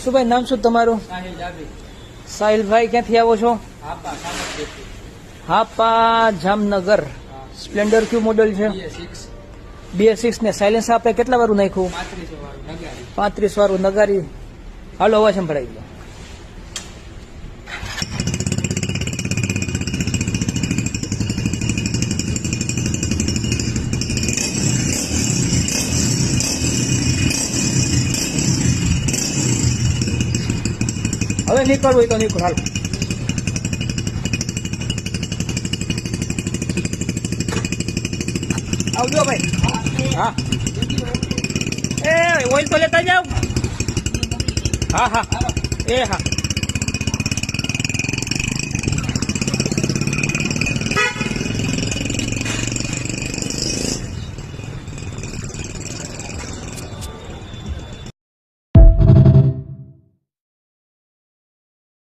શું ભાઈ નામ શું તમારું? સાહિલભાઈ ક્યાંથી આવો છો? હાપા જામનગર. સ્પ્લેન્ડર ક્યુ મોડલ છે? BS6 ને સાયલેન્સ આપણે કેટલા વાળું નાખ્યું? 35 વાળું નગારી. હાલો અવાજ સંભળાઈ ગયો. હવે નીકળવું હોય તો નીકળ. હાલ આવજો ભાઈ. હા એ ઓઇલ તો લેતા જાવ. હા હા એ હા.